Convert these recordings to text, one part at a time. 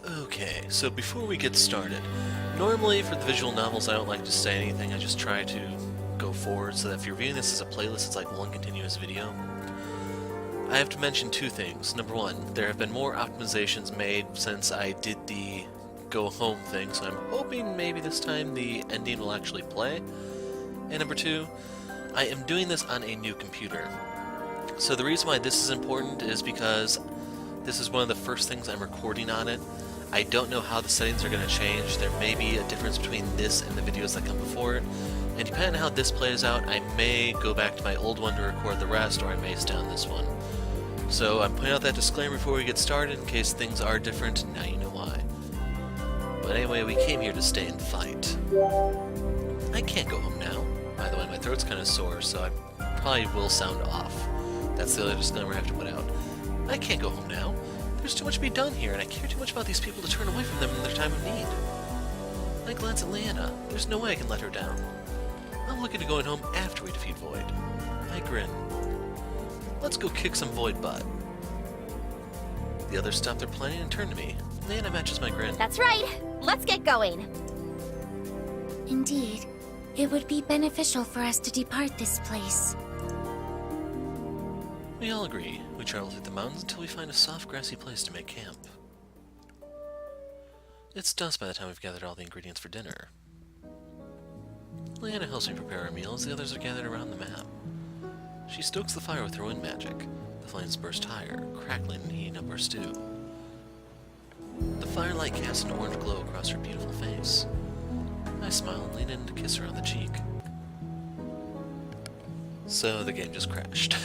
Okay, so before we get started, normally for the visual novels I don't like to say anything, I just try to go forward so that if you're viewing this as a playlist, it's like one continuous video. I have to mention two things. Number one, there have been more optimizations made since I did the go home thing, so I'm hoping maybe this time the ending will actually play. And number two, I am doing this on a new computer. So the reason why this is important is because this is one of the first things I'm recording on it. I don't know how the settings are going to change. There may be a difference between this and the videos that come before it. And depending on how this plays out, I may go back to my old one to record the rest, or I may stay on this one. So I'm putting out that disclaimer before we get started in case things are different. Now you know why. But anyway, we came here to stay and fight. I can't go home now. By the way, my throat's kind of sore, so I probably will sound off. That's the other disclaimer I have to put out. I can't go home now. There's too much to be done here, and I care too much about these people to turn away from them in their time of need. I glance at Leanna. There's no way I can let her down. I'm looking to going home after we defeat Void. I grin. Let's go kick some Void butt. The others stop their planning and turn to me. Leanna matches my grin. That's right. Let's get going. Indeed. It would be beneficial for us to depart this place. We all agree. We travel through the mountains until we find a soft, grassy place to make camp. It's dusk by the time we've gathered all the ingredients for dinner. Leanna helps me prepare our meals. The others are gathered around the map. She stokes the fire with her wind magic. The flames burst higher, crackling and heating up our stew. The firelight casts an orange glow across her beautiful face. I smile and lean in to kiss her on the cheek. So the game just crashed.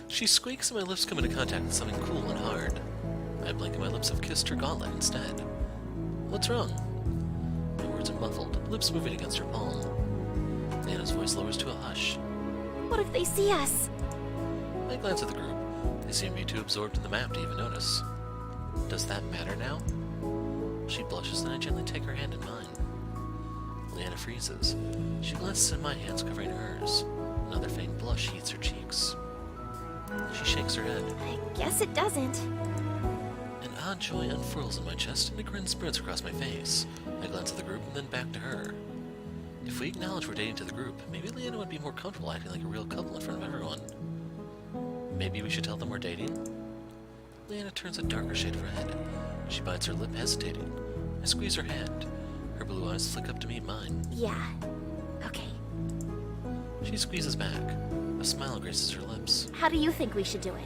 She squeaks and my lips come into contact with something cool and hard. I blink and my lips have kissed her gauntlet instead. What's wrong? My words are muffled, lips moving against her palm. Nana's voice lowers to a hush. What if they see us? I glance at the group. They seem to be too absorbed in the map to even notice. Does that matter now? She blushes and I gently take her hand in mine. Leanna freezes. She glances at my hands covering hers. Another faint blush heats her cheeks. She shakes her head. I guess it doesn't. An odd joy unfurls in my chest and a grin spreads across my face. I glance at the group and then back to her. If we acknowledge we're dating to the group, maybe Leanna would be more comfortable acting like a real couple in front of everyone. Maybe we should tell them we're dating? Leanna turns a darker shade of red. She bites her lip, hesitating. I squeeze her hand. Her blue eyes flick up to meet mine. Yeah. Okay. She squeezes back. A smile graces her lips. How do you think we should do it?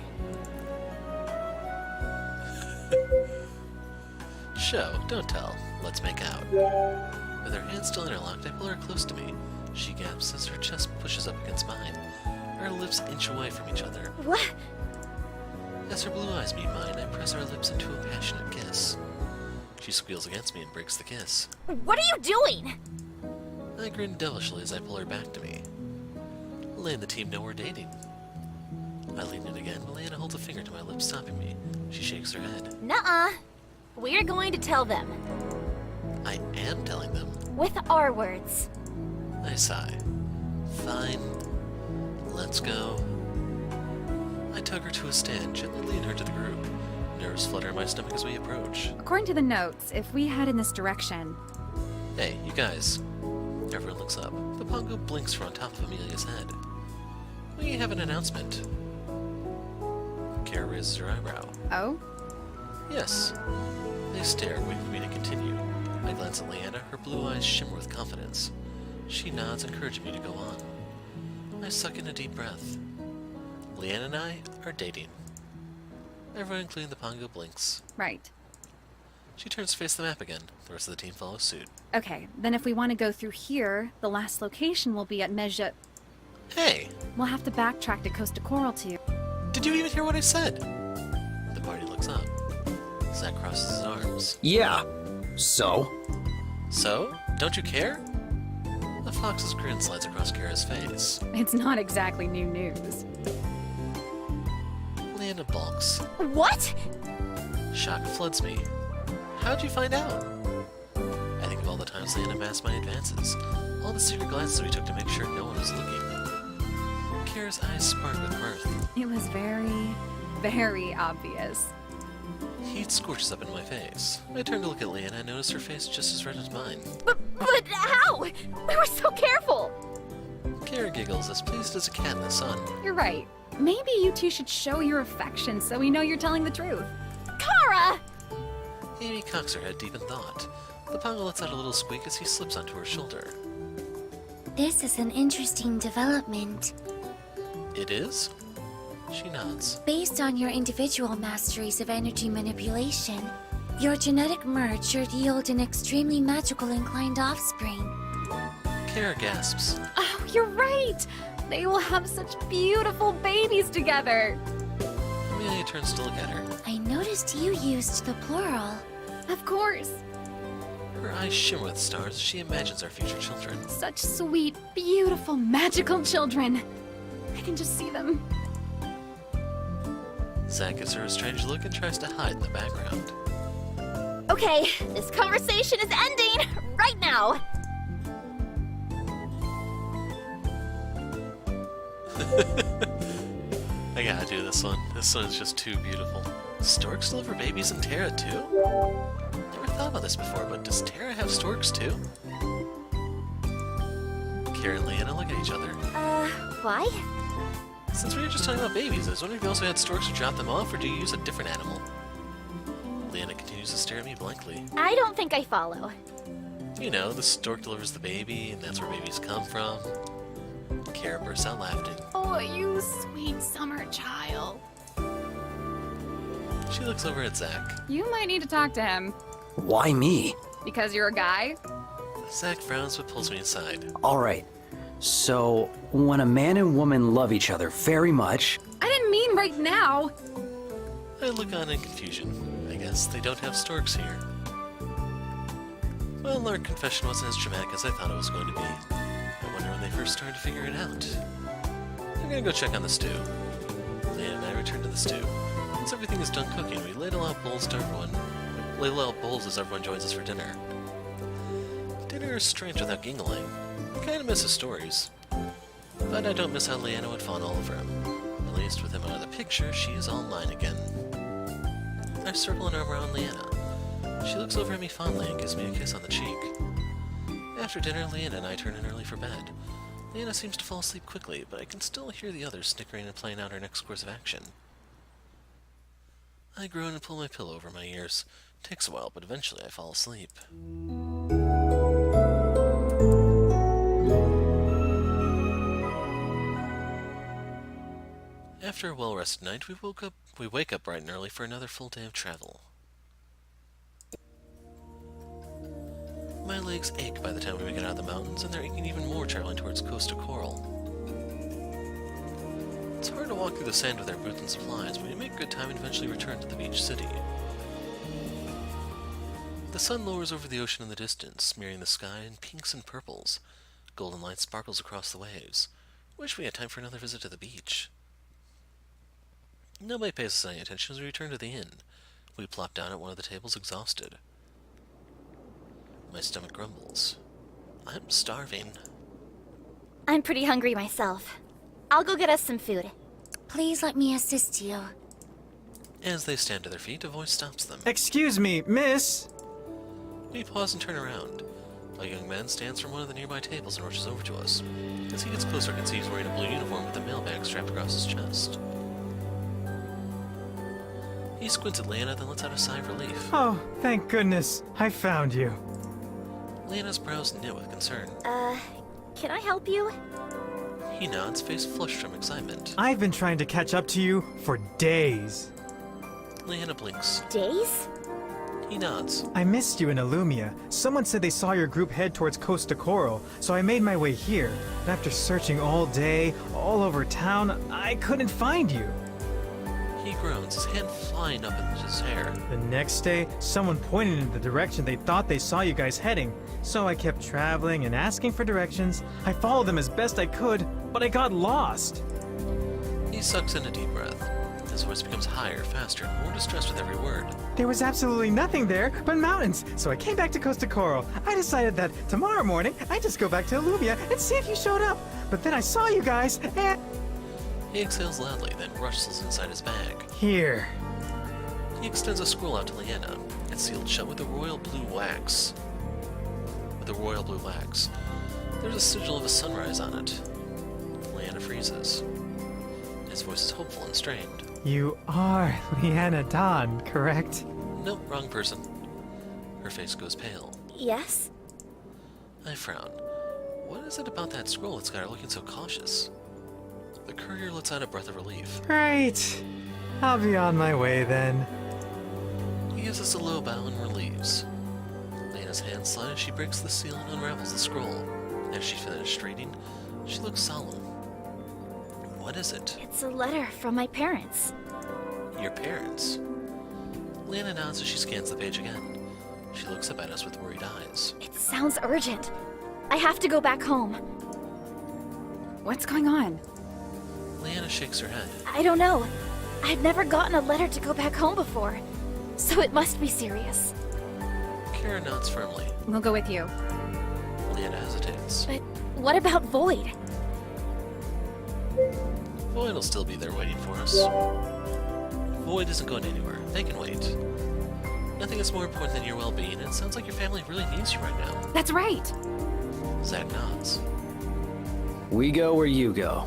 Show, don't tell. Let's make out. With her hands still interlocked, I pull her close to me. She gasps as her chest pushes up against mine. Our lips inch away from each other. What? As her blue eyes meet mine, I press our lips into a passionate kiss. She squeals against me and breaks the kiss. What are you doing? I grin devilishly as I pull her back to me. Leanna and the team know we're dating. I lean in again, but Leanna holds a finger to my lips, stopping me. She shakes her head. Nuh-uh. We're going to tell them. I am telling them. With our words. I sigh. Fine. Let's go. I tug her to a stand, gently lead her to the group. Nerves flutter in my stomach as we approach. According to the notes, if we head in this direction... Hey, you guys. Everyone looks up. The Pongo blinks from on top of Amelia's head. We have an announcement. Kara raises her eyebrow. Oh? Yes. They stare, waiting for me to continue. I glance at Leanna, her blue eyes shimmer with confidence. She nods, encouraging me to go on. I suck in a deep breath. Leanna and I are dating. Everyone, including the Pongo, blinks. Right. She turns to face the map again. The rest of the team follows suit. Okay, then if we want to go through here, the last location will be at Meja... Hey! We'll have to backtrack to Costa Coral too. Did you even hear what I said? The party looks up. Zack crosses his arms. Yeah. So? So? Don't you care? A fox's grin slides across Kara's face. It's not exactly new news. Leanna balks. What? Shock floods me. How'd you find out? I think of all the times Leanna masked my advances. All the secret glances we took to make sure no one was looking. Kara's eyes spark with mirth. It was very, very obvious. He heat scorches up in my face. I turn to look at Leanna and notice her face just as red as mine. But how? We were so careful. Kara giggles, as pleased as a cat in the sun. You're right. Maybe you two should show your affection so we know you're telling the truth. Kara! Amy cocks her head deep in thought. The Pongo lets out a little squeak as he slips onto her shoulder. This is an interesting development. It is? She nods. Based on your individual masteries of energy manipulation, your genetic merge should yield an extremely magical inclined offspring. Kara gasps. Oh, you're right! They will have such beautiful babies together! Amelia turns to look at her. I noticed you used the plural. Of course! Her eyes shimmer with stars as she imagines our future children. Such sweet, beautiful, magical children! I can just see them. Zack gives her a strange look and tries to hide in the background. Okay, this conversation is ending right now. I gotta do this one. This one is just too beautiful. Storks deliver babies in Terra too? Never thought about this before, but does Terra have storks too? Kara and Leanna look at each other. Why? Since we were just talking about babies, I was wondering if you also had storks to drop them off, or do you use a different animal? Leanna continues to stare at me blankly. I don't think I follow. You know, the stork delivers the baby, and that's where babies come from. Kara bursts out laughing. Oh, you sweet summer child. She looks over at Zack. You might need to talk to him. Why me? Because you're a guy? Zack frowns but pulls me aside. Alright, so when a man and woman love each other very much... I didn't mean right now! I look on in confusion. I guess they don't have storks here. Well, our confession wasn't as dramatic as I thought it was going to be. I wonder when they first started to figure it out. I'm gonna go check on the stew. Leanna and I return to the stew. Once everything is done cooking, we ladle out bowls as everyone joins us for dinner. Dinner is strange without Gingling. I kinda miss his stories. But I don't miss how Leanna would fawn all over him. At least with him out of the picture, she is all mine again. I circle an arm around Leanna. She looks over at me fondly and gives me a kiss on the cheek. After dinner, Leanna and I turn in early for bed. Leanna seems to fall asleep quickly, but I can still hear the others snickering and playing out our next course of action. I groan and pull my pillow over my ears. Takes a while, but eventually I fall asleep. After a well-rested night, we wake up bright and early for another full day of travel. My legs ache by the time we get out of the mountains, and they're aching even more traveling towards Costa Coral. It's hard to walk through the sand with our boots and supplies, but we make good time and eventually return to the beach city. The sun lowers over the ocean in the distance, smearing the sky in pinks and purples. Golden light sparkles across the waves. Wish we had time for another visit to the beach. Nobody pays us any attention as we return to the inn. We plop down at one of the tables exhausted. My stomach grumbles. I'm starving. I'm pretty hungry myself. I'll go get us some food. Please let me assist you. As they stand to their feet, a voice stops them. Excuse me, miss. We pause and turn around. A young man stands from one of the nearby tables and rushes over to us. As he gets closer, I can see he's wearing a blue uniform with a mailbag strapped across his chest. He squints at Leanna, then lets out a sigh of relief. Oh, thank goodness. I found you. Leanna's brows knit with concern. Can I help you? He nods, face flushed from excitement. I've been trying to catch up to you for days. Leanna blinks. Days? He nods. I missed you in Illumia. Someone said they saw your group head towards Costa Coral, so I made my way here. But after searching all day, all over town, I couldn't find you. He groans, his hand flying up into his hair. The next day, someone pointed in the direction they thought they saw you guys heading. So I kept traveling and asking for directions. I followed them as best I could, but I got lost. He sucks in a deep breath. His voice becomes higher, faster, and more distressed with every word. There was absolutely nothing there but mountains, so I came back to Costa Coral. I decided that tomorrow morning, I'd just go back to Illumia and see if you showed up. But then I saw you guys, and... He exhales loudly, then rustles inside his bag. Here. He extends a scroll out to Leanna. It's sealed shut with a royal blue wax. There's a sigil of a sunrise on it. Leanna freezes. His voice is hopeful and strained. You are Leanna Dawn, correct? Nope, wrong person. Her face goes pale. Yes? I frown. What is it about that scroll that's got her looking so cautious? The courier lets out a breath of relief. Right. I'll be on my way then. He gives us a low bow and leaves. Leanna's hand slide as she breaks the seal and unravels the scroll. As she finishes reading, she looks solemn. What is it? It's a letter from my parents. Your parents? Leanna nods as she scans the page again. She looks up at us with worried eyes. It sounds urgent. I have to go back home. What's going on? Leanna shakes her head. I don't know. I've never gotten a letter to go back home before, so it must be serious. Kara nods firmly. We'll go with you. Leanna hesitates. But what about Void? Void will still be there waiting for us. Void isn't going anywhere. They can wait. Nothing is more important than your well-being, and it sounds like your family really needs you right now. That's right. Zack nods. We go where you go.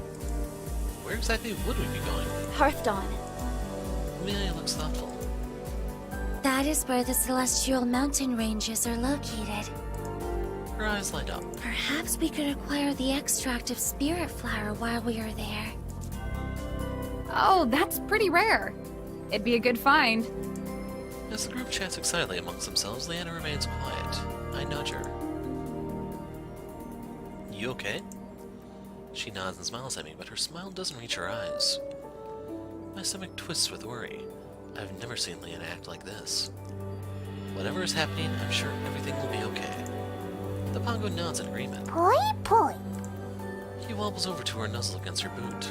Where exactly would we be going? Hearthdawn. Amelia looks thoughtful. That is where the celestial mountain ranges are located. Her eyes light up. Perhaps we could acquire the extract of spirit flower while we are there. Oh, that's pretty rare. It'd be a good find. As the group chats excitedly amongst themselves, Leanna remains quiet. I nudge her. You okay? She nods and smiles at me, but her smile doesn't reach her eyes. My stomach twists with worry. I've never seen Leanna act like this. Whatever is happening, I'm sure everything will be okay. The Pongo nods in agreement. Poi. He wobbles over to her and nuzzles against her boot.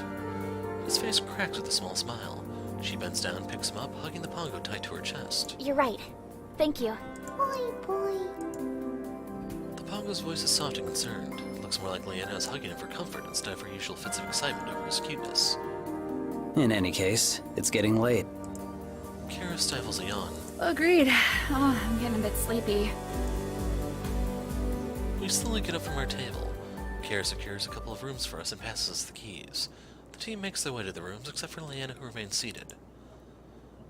His face cracks with a small smile. She bends down and picks him up, hugging the Pongo tight to her chest. You're right. Thank you. Poi. The Pongo's voice is soft and concerned. It looks more like Leanna is hugging him for comfort instead of her usual fits of excitement over his cuteness. In any case, it's getting late. Kara stifles a yawn. Agreed. Oh, I'm getting a bit sleepy. We slowly get up from our table. Kara secures a couple of rooms for us and passes us the keys. The team makes their way to the rooms, except for Leanna, who remains seated.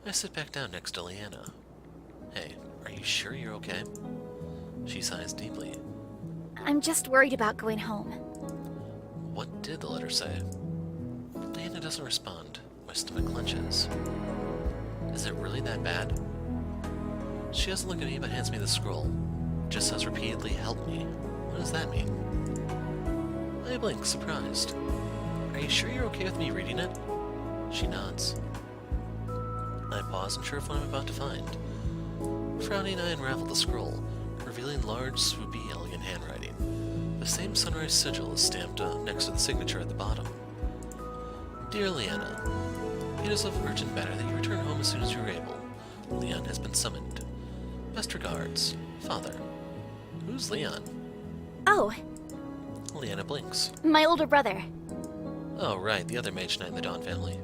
I sit back down next to Leanna. Hey, are you sure you're okay? She sighs deeply. I'm just worried about going home. What did the letter say? Leanna doesn't respond. My stomach clenches. Is it really that bad? She doesn't look at me but hands me the scroll. It just says repeatedly, "Help me." What does that mean? I blink, surprised. Are you sure you're okay with me reading it? She nods. I pause, unsure of what I'm about to find. Frowning, I unravel the scroll, revealing large, swoopy, elegant handwriting. The same sunrise sigil is stamped next to the signature at the bottom. Dear Leanna, it is of urgent matter that you return home as soon as you are able. Leon has been summoned. Best regards, Father. Who's Leon? Oh, Leanna blinks. my older brother. Oh, right, the other Mage Knight in the Dawn family.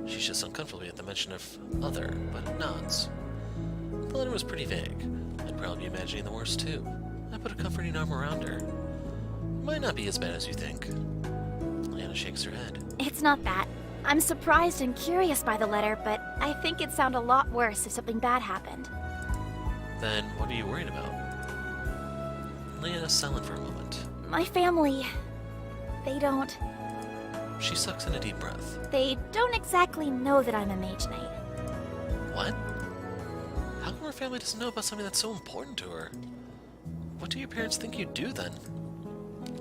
She's just uncomfortable at the mention of other, but nods. The letter was pretty vague. I'd probably be imagining the worst, too. I put a comforting arm around her. It might not be as bad as you think. Leanna shakes her head. It's not that. I'm surprised and curious by the letter, but I think it'd sound a lot worse if something bad happened. Then what are you worried about? Leanna's silent for a moment. My family... they don't... She sucks in a deep breath. they don't exactly know that I'm a Mage Knight. What? How come her family doesn't know about something that's so important to her? What do your parents think you do, then?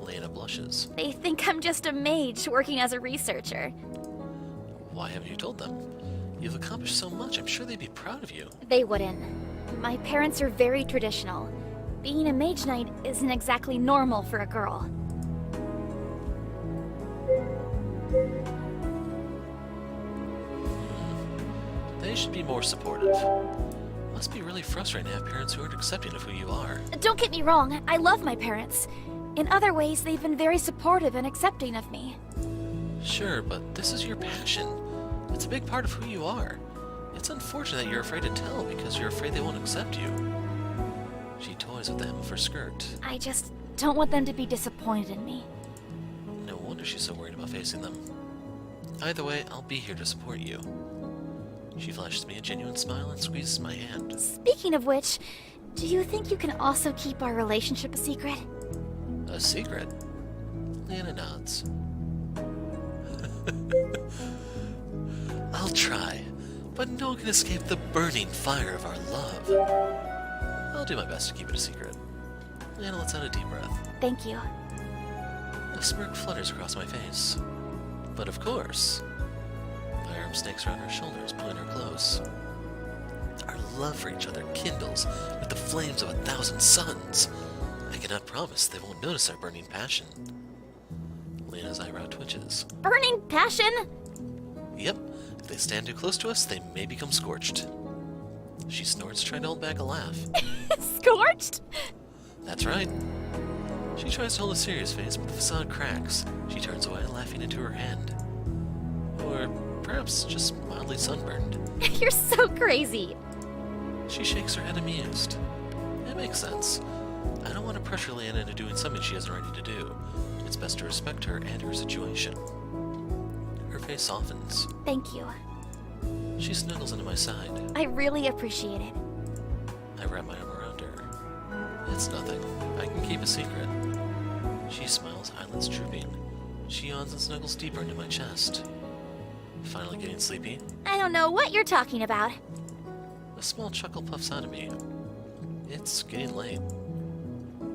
Leanna blushes. They think I'm just a mage working as a researcher. Why haven't you told them? You've accomplished so much. I'm sure they'd be proud of you. They wouldn't. My parents are very traditional. Being a Mage Knight isn't exactly normal for a girl. They should be more supportive. Must be really frustrating to have parents who aren't accepting of who you are. Don't get me wrong, I love my parents. In other ways, they've been very supportive and accepting of me. Sure, but this is your passion. It's a big part of who you are. It's unfortunate that you're afraid to tell because you're afraid they won't accept you. She toys with the hem of her skirt. I just don't want them to be disappointed in me. No wonder she's so worried about facing them. Either way, I'll be here to support you. She flashes me a genuine smile and squeezes my hand. Speaking of which, do you think you can also keep our relationship a secret? A secret? Leanna nods. I'll try, but no one can escape the burning fire of our love. I'll do my best to keep it a secret. Leanna lets out a deep breath. Thank you. A smirk flutters across my face. But of course, my arm snakes around her shoulders, pulling her close. Our love for each other kindles with the flames of 1,000 suns. I cannot promise they won't notice our burning passion. Leanna's eyebrow twitches. Burning passion? Yep, if they stand too close to us, they may become scorched. She snorts, trying to hold back a laugh. Scorched? That's right. She tries to hold a serious face, but the facade cracks. She turns away, laughing into her hand. Or perhaps just mildly sunburned. You're so crazy. She shakes her head amused. It makes sense. I don't want to pressure Leanna into doing something she isn't ready to do. It's best to respect her and her situation. Her face softens. Thank you. She snuggles into my side. I really appreciate it. I wrap my arm around her. It's nothing. I can keep a secret. She smiles, eyelids drooping. She yawns and snuggles deeper into my chest. Finally getting sleepy? I don't know what you're talking about. A small chuckle puffs out of me. It's getting late.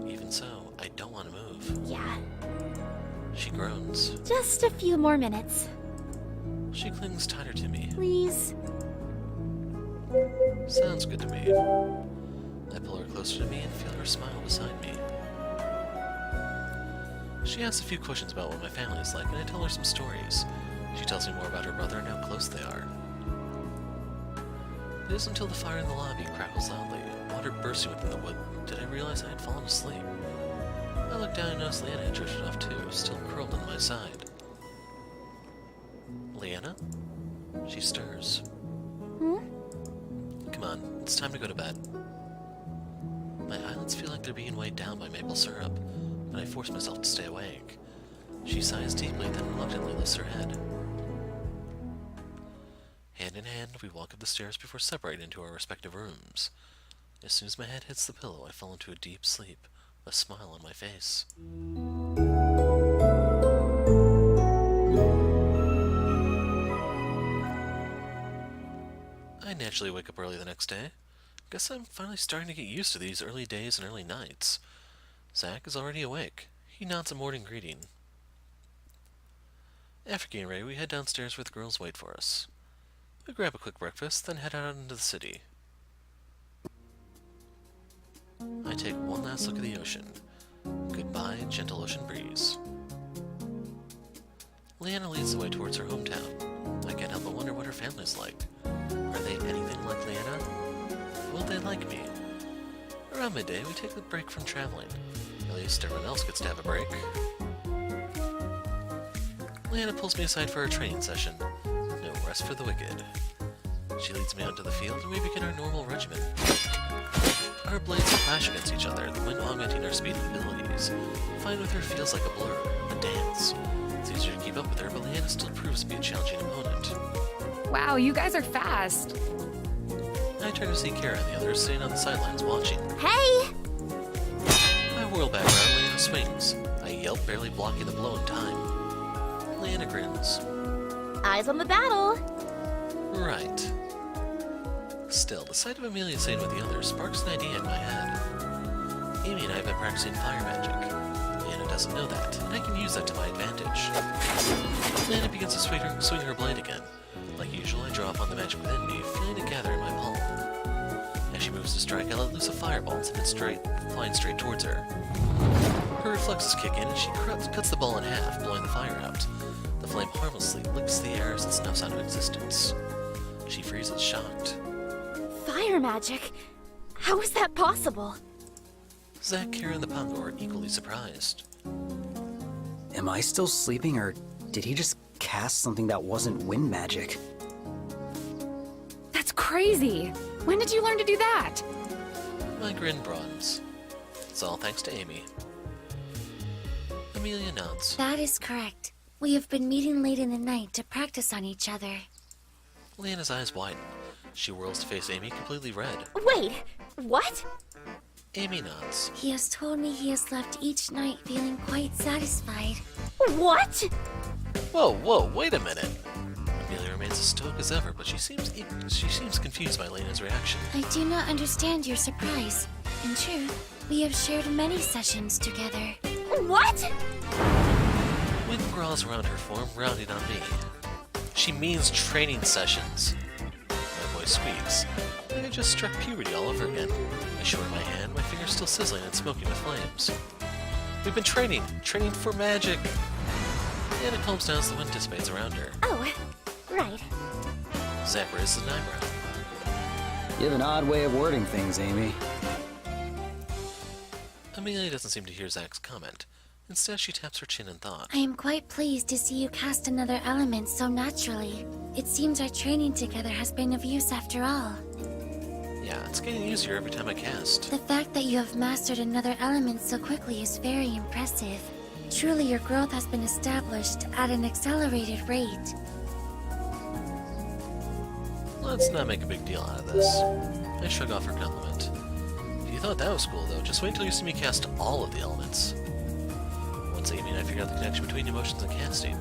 Even so, I don't want to move. Yeah, She groans. just a few more minutes. She clings tighter to me. Please. Sounds good to me. I pull her closer to me and feel her smile beside me. She asks a few questions about what my family is like, and I tell her some stories. She tells me more about her brother and how close they are. It isn't until the fire in the lobby crackles loudly, water bursting within the wood, did I realize I had fallen asleep. I looked down and noticed Leanna had drifted off too, still curled on my side. Leanna? She stirs. Hmm? Come on, it's time to go to bed. My eyelids feel like they're being weighed down by maple syrup, but I force myself to stay awake. She sighs deeply, then reluctantly lifts her head. Hand in hand, we walk up the stairs before separating into our respective rooms. As soon as my head hits the pillow, I fall into a deep sleep, a smile on my face. I naturally wake up early the next day. Guess I'm finally starting to get used to these early days and early nights. Zack is already awake. He nods a morning greeting. After getting ready, we head downstairs where the girls wait for us. We grab a quick breakfast, then head out into the city. I take one last look at the ocean. Goodbye, gentle ocean breeze. Leanna leads the way towards her hometown. I can't help but wonder what her family's like. Are they anything like Leanna? Will they like me? Around midday, we take a break from traveling. At least everyone else gets to have a break. Leanna pulls me aside for our training session. No rest for the wicked. She leads me out to the field, and we begin our normal regimen. Our blades clash against each other, the wind augmenting our speed and abilities. Flying with her feels like a blur, a dance. It's easier to keep up with her, but Leanna still proves to be a challenging opponent. Wow, you guys are fast. I turn to see Kara and the others sitting on the sidelines watching. Hey! I whirl back around, Leanna swings. I yelp, barely blocking the blow in time. Leanna grins. Eyes on the battle. Right. Still, the sight of Amelia sitting with the others sparks an idea in my head. Amy and I have been practicing fire magic. Leanna doesn't know that, and I can use that to my advantage. Leanna begins to swing her blade again. Like usual, I draw upon the magic within me, feeling it gather in my palm. As she moves to strike, I let loose a fireball and send it flying straight towards her. Her reflexes kick in, and she cuts the ball in half, blowing the fire out. The flame harmlessly licks the air as it snuffs out of existence. She freezes, shocked. Fire magic? How is that possible? Zack, Kara, and the Pongo are equally surprised. Am I still sleeping, or did he just cast something that wasn't wind magic? That's crazy. When did you learn to do that? My grin broadens. It's all thanks to Amy. Amelia nods. That is correct. We have been meeting late in the night to practice on each other. Leanna's eyes widen. She whirls to face Amy, completely red. Wait, what? Amy nods. He has told me he has left each night feeling quite satisfied. What? Whoa, wait a minute. Amelia remains as stoic as ever, but she seems confused by Leanna's reaction. I do not understand your surprise. In truth, we have shared many sessions together. What? Wind growls around her form, rounding on me. She means training sessions. My voice squeaks. Like I just struck puberty all over again. I show her my hand, my fingers still sizzling and smoking with flames. We've been training for magic. Leanna calms down as the wind dissipates around her. Oh, right. Zack raises an eyebrow. You have an odd way of wording things, Amy. Amelia doesn't seem to hear Zack's comment. Instead, she taps her chin in thought. I am quite pleased to see you cast another element so naturally. It seems our training together has been of use after all. Yeah, it's getting easier every time I cast. The fact that you have mastered another element so quickly is very impressive. Truly, your growth has been established at an accelerated rate. Let's not make a big deal out of this. I shrug off her compliment. If you thought that was cool, though, just wait until you see me cast all of the elements. Once Amy and I figured out the connection between emotions and casting,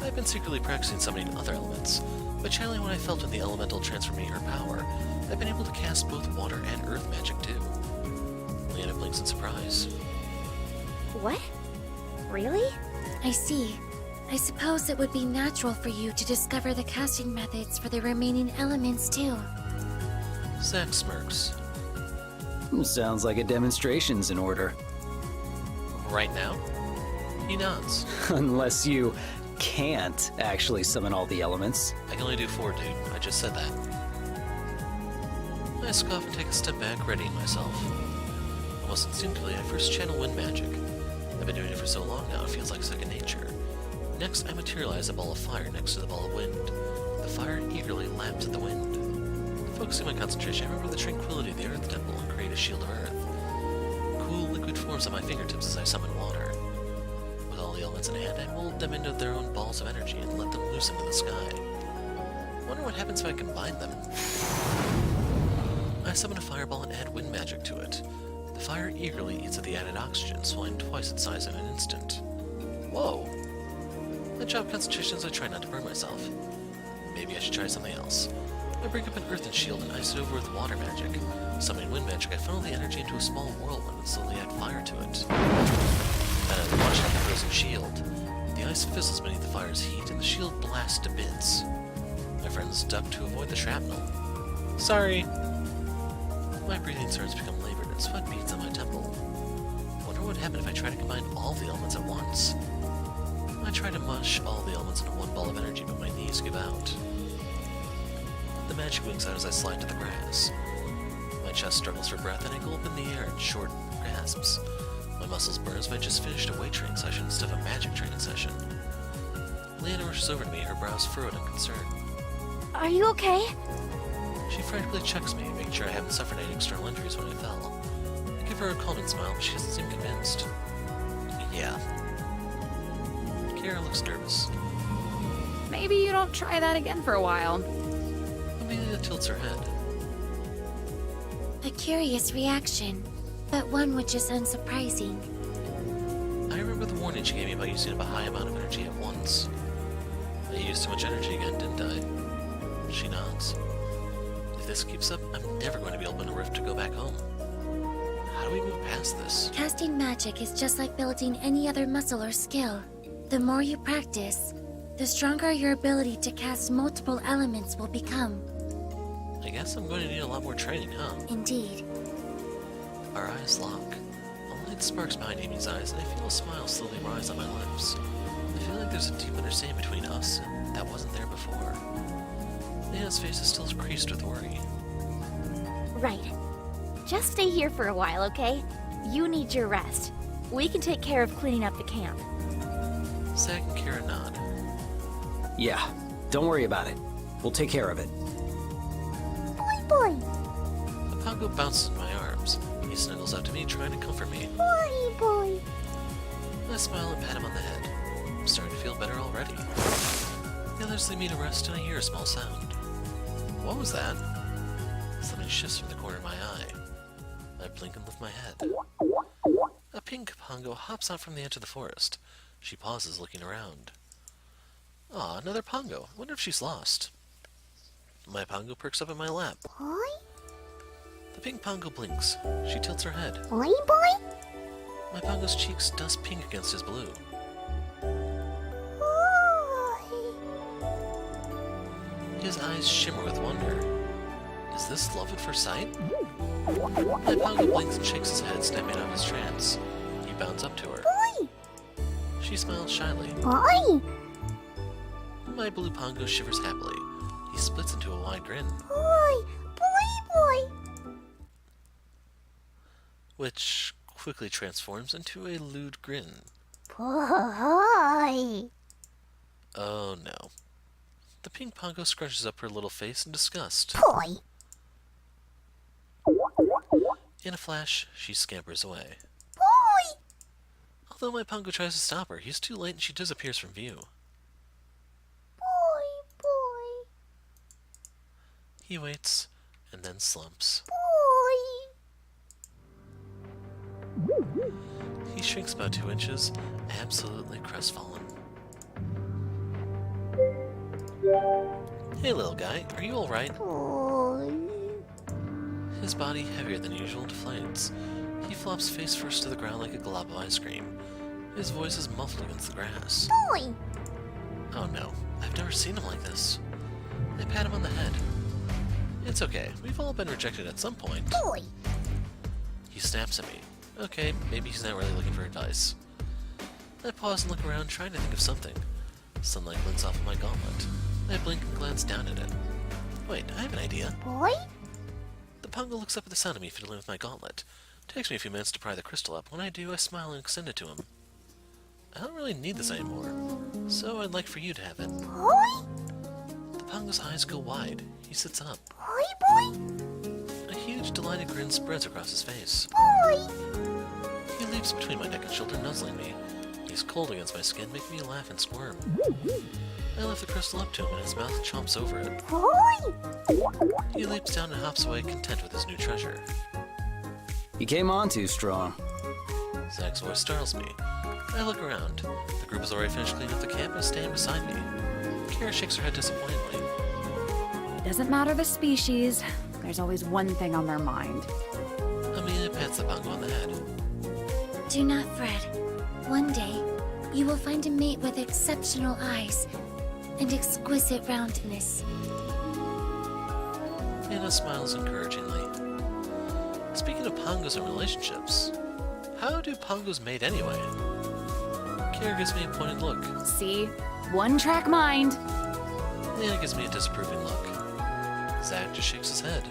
I've been secretly practicing summoning other elements, but channeling what I felt when the elemental transferred me her power, I've been able to cast both water and earth magic, too. Leanna blinks in surprise. What? Really? I see. I suppose it would be natural for you to discover the casting methods for the remaining elements, too. Zack smirks. Sounds like a demonstration's in order. Right now? He nods. Unless you can't actually summon all the elements. I can only do 4, dude. I just said that. I scoff and take a step back, readying myself. Almost instinctively, I first channel wind magic. I've been doing it for so long now, it feels like second nature. Next, I materialize a ball of fire next to the ball of wind. The fire eagerly laps at the wind. Focusing my concentration, I remember the tranquility of the Earth Temple and create a shield of Earth. Cool liquid forms on my fingertips as I summon water. With all the elements in hand, I mold them into their own balls of energy and let them loose into the sky. Wonder what happens if I combine them. I summon a fireball and add wind magic to it. The fire eagerly eats at the added oxygen, swelling twice its size in an instant. Whoa! I drop concentration as I try not to burn myself. Maybe I should try something else. I break up an earthen shield and ice it over with water magic. Summoning wind magic, I funnel the energy into a small whirlwind and slowly add fire to it. Then I launch out the frozen shield. The ice fizzles beneath the fire's heat and the shield blasts to bits. My friends duck to avoid the shrapnel. Sorry! My breathing starts to become labored and sweat beads on my temple. Wonder what would happen if I try to combine all the elements at once. I try to mush all the elements into one ball of energy, but my knees give out. The magic wings out as I slide to the grass. My chest struggles for breath and I go up in the air in short gasps. My muscles burn as if I just finished a weight training session instead of a magic training session. Leanna rushes over to me, her brows furrowed in concern. Are you okay? She frantically checks me, making sure I haven't suffered any external injuries when I fell. I give her a calming smile, but she doesn't seem convinced. Yeah. Kara looks nervous. Maybe you don't try that again for a while. Amelia tilts her head. A curious reaction, but one which is unsurprising. I remember the warning she gave me about using up a high amount of energy at once. I used too much energy again, didn't I? She nods. If this keeps up, I'm never going to be able to open a rift to go back home. How do we move past this? Casting magic is just like building any other muscle or skill. The more you practice, the stronger your ability to cast multiple elements will become. I guess I'm going to need a lot more training, huh? Indeed. Our eyes lock. A light sparks behind Amy's eyes, and I feel a smile slowly rise on my lips. I feel like there's a deep understanding between us, and that wasn't there before. Leanna's face is still creased with worry. Right. Just stay here for a while, okay? You need your rest. We can take care of cleaning up the camp. Zack and Kara nod. Yeah, don't worry about it. We'll take care of it. boy. The Pongo bounces in my arms. He snuggles up to me, trying to comfort me. Boy, boy. I smile and pat him on the head. I'm starting to feel better already. The others leave me to rest, and I hear a small sound. What was that? Something shifts from the corner of my eye. I blink and lift my head. A pink Pongo hops out from the edge of the forest. She pauses, looking around. Aw, another Pongo. I wonder if she's lost. My Pongo perks up in my lap. Boy? The pink Pongo blinks. She tilts her head. Boy, boy? My Pongo's cheeks dust pink against his blue. Boy. His eyes shimmer with wonder. Is this love at first sight? My Pongo blinks and shakes his head, snapping out of his trance. He bounds up to her. Boy. She smiles shyly. Boy. My blue Pongo shivers happily. He splits into a wide grin, Boy. Boy, boy. which quickly transforms into a lewd grin. Boy. Oh no. The pink Pongo scrunches up her little face in disgust. Boy. In a flash, she scampers away. Boy. Although my Pongo tries to stop her, he's too late and she disappears from view. Boy, boy. He waits, and then slumps. Boy. He shrinks about 2 inches, absolutely crestfallen. Hey little guy, are you alright? Boy. His body, heavier than usual, deflates. He flops face first to the ground like a glob of ice cream. His voice is muffled against the grass. Boy. Oh no, I've never seen him like this. I pat him on the head. It's okay, we've all been rejected at some point. Boy. He snaps at me. Okay, maybe he's not really looking for advice. I pause and look around, trying to think of something. Sunlight glints off of my gauntlet. I blink and glance down at it. Wait, I have an idea. Boy. The Pongo looks up at the sound of me fiddling with my gauntlet. Takes me a few minutes to pry the crystal up. When I do, I smile and extend it to him. I don't really need this anymore, so I'd like for you to have it. Boy. The Pongo's eyes go wide. He sits up. Boy, boy. A huge, delighted grin spreads across his face. Boy. He leaps between my neck and shoulder, nuzzling me. He's cold against my skin, making me laugh and squirm. I lift the crystal up to him, and his mouth chomps over it. Boy. He leaps down and hops away, content with his new treasure. You came on too strong. Zack's voice startles me. I look around. The group has already finished cleaning up the camp and is standing beside me. Kara shakes her head disappointedly. It doesn't matter the species, there's always one thing on their mind. Amelia pats the Pongo on the head. Do not fret. One day, you will find a mate with exceptional eyes and exquisite roundness. Leanna smiles encouragingly. Speaking of Pongos and relationships, how do Pongos mate anyway? Kara gives me a pointed look. See? One-track mind. Leanna gives me a disapproving look. Zack just shakes his head.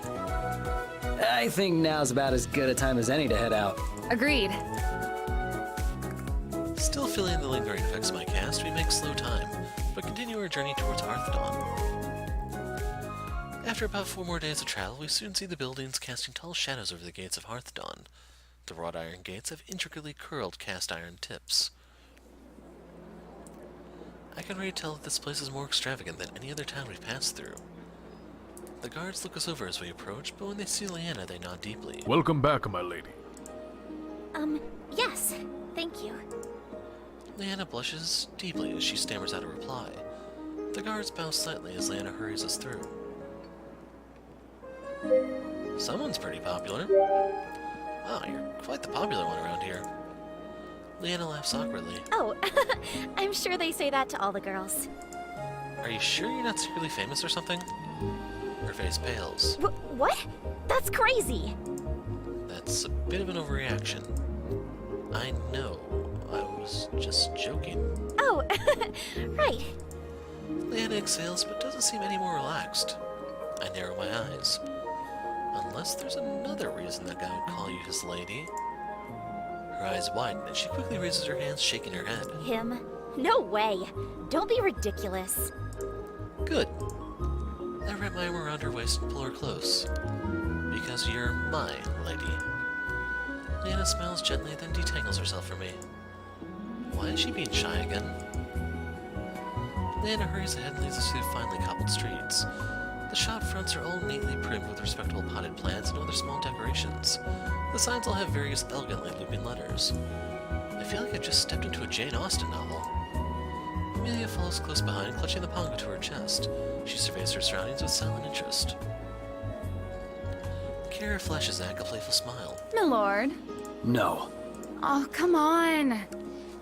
I think now's about as good a time as any to head out. Agreed. Still feeling the lingering effects of my cast, we make slow time, but continue our journey towards Hearthdawn. After about 4 more days of travel, we soon see the buildings casting tall shadows over the gates of Hearthdawn. The wrought iron gates have intricately curled cast iron tips. I can already tell that this place is more extravagant than any other town we've passed through. The guards look us over as we approach, but when they see Leanna, they nod deeply. Welcome back, my lady. Yes. Thank you. Leanna blushes deeply as she stammers out a reply. The guards bow slightly as Leanna hurries us through. Someone's pretty popular. Wow, you're quite the popular one around here. Leanna laughs awkwardly. Oh, I'm sure they say that to all the girls. Are you sure you're not secretly famous or something? Her face pales. What? That's crazy. That's a bit of an overreaction. I know. I was just joking. Oh, right. Leanna exhales but doesn't seem any more relaxed. I narrow my eyes. Unless there's another reason that guy would call you his lady. Her eyes widen and she quickly raises her hands, shaking her head. Him? No way. Don't be ridiculous. Good. I wrap my arm around her waist and pull her close. Because you're my lady. Leanna smiles gently, then detangles herself from me. Why is she being shy again? Leanna hurries ahead and leads us through finely cobbled streets. The shop fronts are all neatly primmed with respectable potted plants and other small decorations. The signs all have various elegantly looping letters. I feel like I've just stepped into a Jane Austen novel. Amelia follows close behind, clutching the Pongo to her chest. She surveys her surroundings with silent interest. Kara flashes Zack a playful smile. Milord. No. Oh, come on.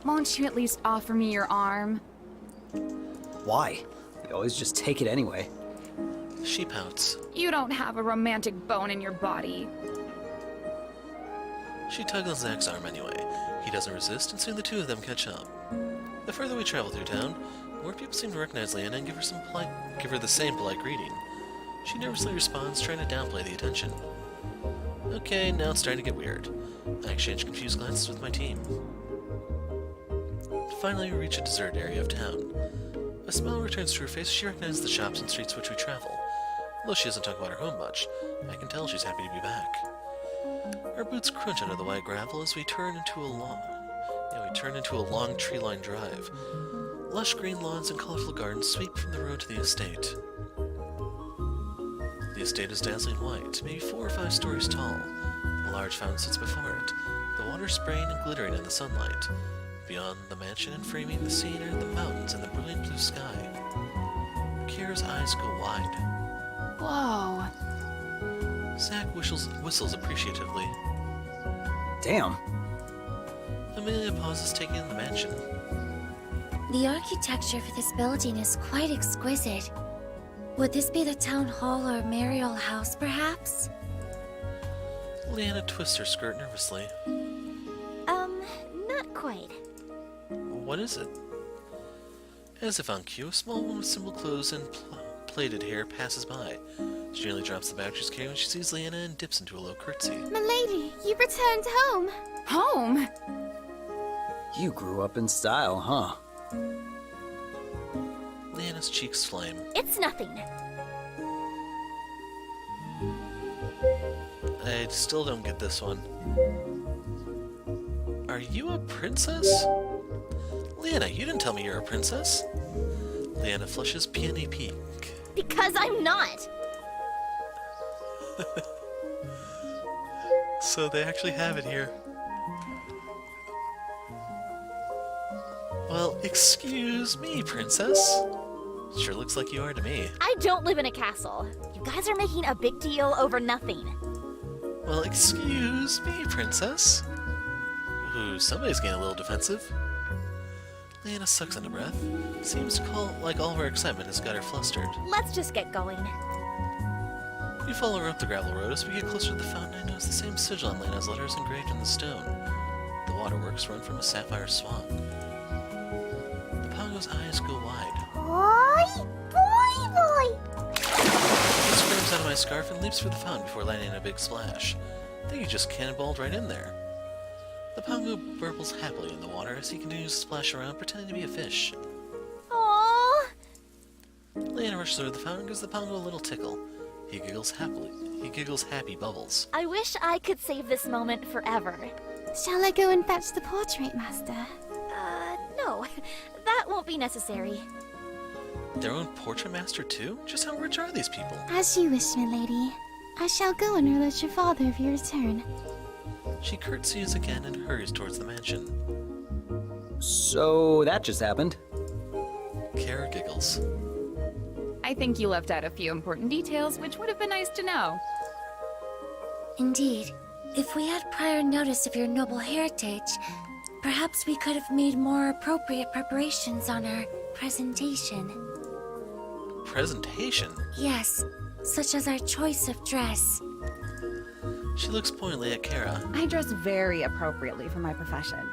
Won't you at least offer me your arm? Why? You always just take it anyway. She pouts. You don't have a romantic bone in your body. She tugs on Zack's arm anyway. He doesn't resist, and soon the two of them catch up. The further we travel through town, more people seem to recognize Leanna and give her the same polite greeting. She nervously responds, trying to downplay the attention. Okay, now it's starting to get weird. I exchange confused glances with my team. Finally, we reach a deserted area of town. A smile returns to her face as she recognizes the shops and streets which we travel. Although she doesn't talk about her home much, I can tell she's happy to be back. Our boots crunch under the white gravel as we turn into a long tree-lined drive. Lush green lawns and colorful gardens sweep from the road to the estate. The estate is dazzling white, maybe 4 or 5 stories tall. A large fountain sits before it, the water spraying and glittering in the sunlight. Beyond the mansion and framing the scene are the mountains and the brilliant blue sky. Kira's eyes go wide. Whoa. Zack whistles appreciatively. Damn. Amelia pauses, taking in the mansion. The architecture for this building is quite exquisite. Would this be the town hall or Mariel house, perhaps? Leanna twists her skirt nervously. Not quite. What is it? As if on cue, a small woman with simple clothes and plaited hair passes by. She nearly drops the bag she's carrying when she sees Leanna and dips into a low curtsy. Milady, you returned home. Home? You grew up in style, huh? Leanna's cheeks flame. It's nothing. I still don't get this one. Are you a princess? Leanna, you didn't tell me you're a princess. Leanna flushes peony pink. Because I'm not. So they actually have it here. Well, excuse me, princess. Sure looks like you are to me. I don't live in a castle. You guys are making a big deal over nothing. Well, excuse me, princess. Ooh, somebody's getting a little defensive. Leanna sucks in a breath. Seems like all of her excitement has got her flustered. Let's just get going. We follow her up the gravel road. As we get closer to the fountain, I notice the same sigil on Leanna's letters engraved in the stone. The waterworks run from a sapphire swamp. The Pongo's eyes go wide. Boy, boy. He screams out of my scarf and leaps for the fountain before landing in a big splash. I think he just cannonballed right in there. The Pongo burbles happily in the water as he continues to splash around, pretending to be a fish. Aww. Leanna rushes through the fountain and gives the Pongo a little tickle. He giggles happily. He giggles happy bubbles. I wish I could save this moment forever. Shall I go and fetch the portrait, master? No. That won't be necessary. Their own portrait master too? Just how rich are these people? As you wish, milady. I shall go and alert your father of your return. She curtsies again and hurries towards the mansion. So that just happened. Kara giggles. I think you left out a few important details, which would have been nice to know. Indeed. If we had prior notice of your noble heritage, perhaps we could have made more appropriate preparations on our presentation. Presentation? Yes, such as our choice of dress. She looks pointedly at Kara. I dress very appropriately for my profession.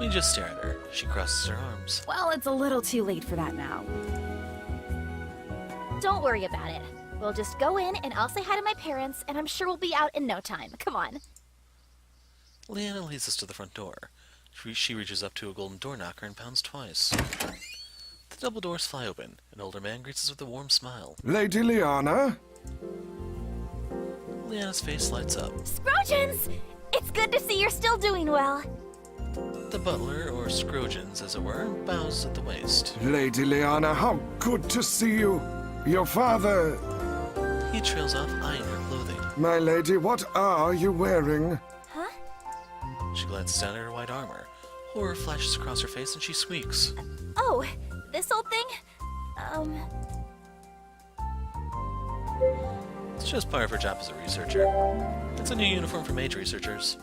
We just stare at her. She crosses her arms. Well, it's a little too late for that now. Don't worry about it. We'll just go in and I'll say hi to my parents and I'm sure we'll be out in no time. Come on. Leanna leads us to the front door. She reaches up to a golden door knocker and pounds twice. The double doors fly open. An older man greets us with a warm smile. Lady Leanna? Leanna's face lights up. Scrogens! It's good to see you're still doing well. The butler, or Scrogens as it were, bows at the waist. Lady Leanna, how good to see you. Your father... He trails off, eyeing her clothing. My lady, what are you wearing? Huh? She glances down at her white armor. Horror flashes across her face and she squeaks. Oh, this old thing? It's just part of her job as a researcher. It's a new uniform for mage researchers.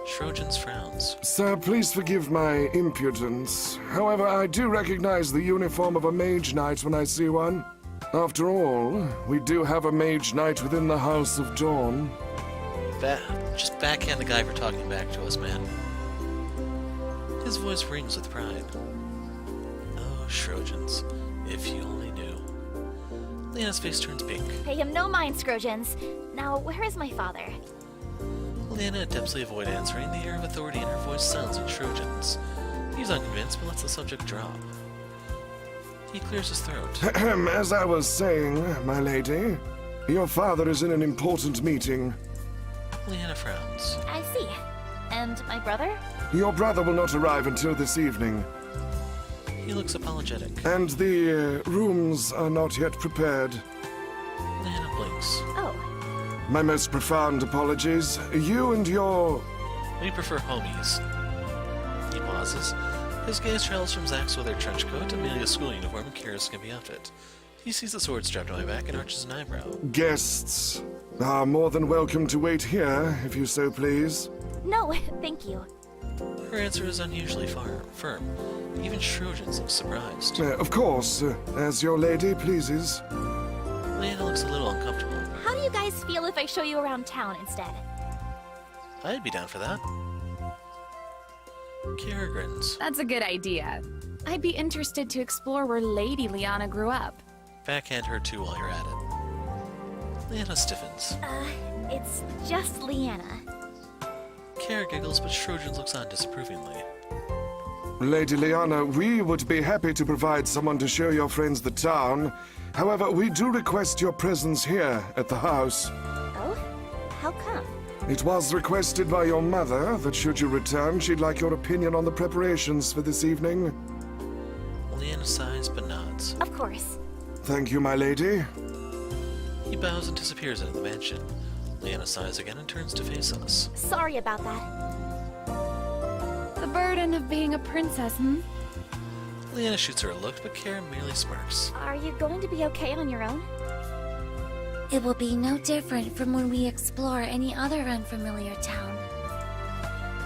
Scrogens frowns. Sir, please forgive my impudence. However, I do recognize the uniform of a mage knight when I see one. After all, we do have a mage knight within the House of Dawn. Just backhand the guy for talking back to us, man. His voice rings with pride. Oh, Scrogens, if you only knew. Leanna's face turns pink. Pay him no mind, Scrogens. Now, where is my father? Leanna adeptly avoid answering. The air of authority in her voice sounds like Scrogens. He's unconvinced, but lets the subject drop. He clears his throat. As I was saying, my lady, your father is in an important meeting. Leanna frowns. I see. And my brother? Your brother will not arrive until this evening, He looks apologetic. and the rooms are not yet prepared. Leanna blinks. Oh, My most profound apologies. You and your... We prefer homies. He pauses. His gaze travels from Zack's weathered trench coat to Amelia's school uniform and Kira's skimpy outfit. He sees the sword strapped to my back and arches an eyebrow. guests are more than welcome to wait here, if you so please. no, thank you. Her answer is unusually firm. Even Scrogens looks surprised. Of course, as your lady pleases. Leanna looks a little uncomfortable. How do you guys feel if I show you around town instead? I'd be down for that. Kira grins. That's a good idea. I'd be interested to explore where Lady Leanna grew up. Backhand her too while you're at it. Leanna stiffens. It's just Leanna. Kira giggles, but Scrogens looks on disapprovingly. Lady Leanna, we would be happy to provide someone to show your friends the town. However, we do request your presence here at the house. Oh? How come? It was requested by your mother that should you return, she'd like your opinion on the preparations for this evening. Leanna sighs but nods. Of course. Thank you, my lady. He bows and disappears into the mansion. Leanna sighs again and turns to face us. Sorry about that. The burden of being a princess, Leanna shoots her a look, but Kira merely smirks. Are you going to be okay on your own? It will be no different from when we explore any other unfamiliar town.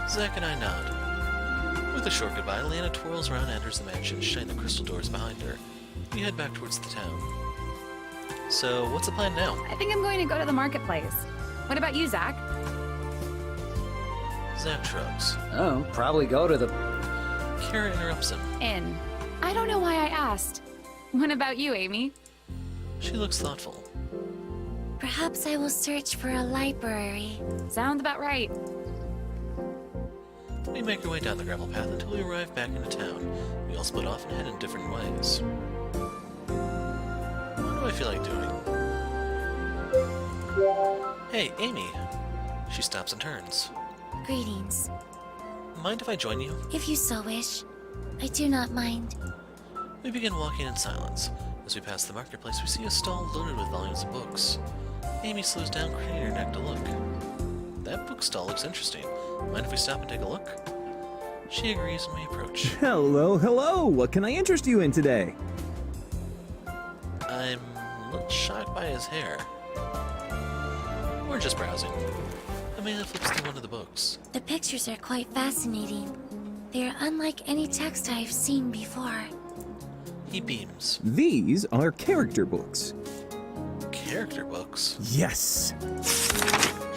Zack and I nod. With a short goodbye, Leanna twirls around and enters the mansion, shutting the crystal doors behind her. We head back towards the town. So, what's the plan now? I think I'm going to go to the marketplace. What about you, Zack? Zack shrugs. Oh, probably go to the... Kira interrupts him. In. I don't know why I asked. What about you, Amy? She looks thoughtful. Perhaps I will search for a library. Sounds about right. We make our way down the gravel path until we arrive back into town. We all split off and head in different ways. What do I feel like doing? Hey, Amy! She stops and turns. Greetings. Mind if I join you? If you so wish, I do not mind. We begin walking in silence. As we pass the marketplace, we see a stall loaded with volumes of books. Amy slows down, craning her neck to look. That bookstall looks interesting. Mind if we stop and take a look? She agrees and we approach. Hello, hello! What can I interest you in today? I'm a little shocked by his hair. We're just browsing. Amelia flips through one of the books. The pictures are quite fascinating. They are unlike any text I have seen before. He beams. These are character books. Character books? Yes!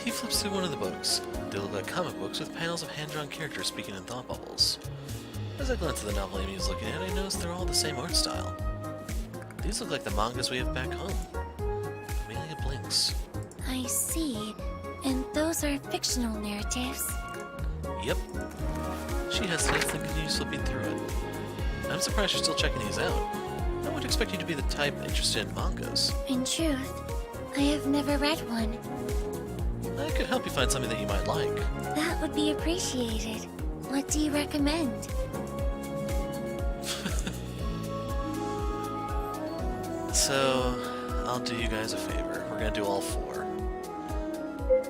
He flips through one of the books. They look like comic books with panels of hand-drawn characters speaking in thought bubbles. As I glance at the novel Amy is looking at, I notice they're all the same art style. These look like the mangas we have back home. Amelia blinks. I see. And those are fictional narratives. Yep. She hesitates and continues flipping through it. I'm surprised you're still checking these out. I would expect you to be the type interested in mangas. In truth, I have never read one. I could help you find something that you might like. That would be appreciated. What do you recommend? So, I'll do you guys a favor. We're gonna do all 4.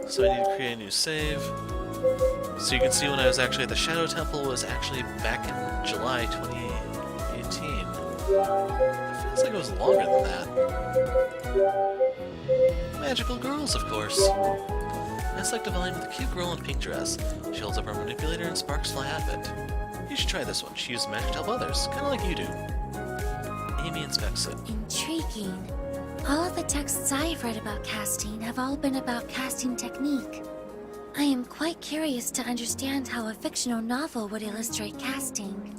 So I need to create a new save. So you can see when I was actually at the Shadow Temple was actually back in July 2018. Feels like it was longer than that. Magical girls, of course. I select a volume with a cute girl in a pink dress. She holds up her manipulator and sparks fly out of it. You should try this one. She uses magic to help others, kind of like you do. Amy inspects it. Intriguing. All of the texts I've read about casting have all been about casting technique. I am quite curious to understand how a fictional novel would illustrate casting.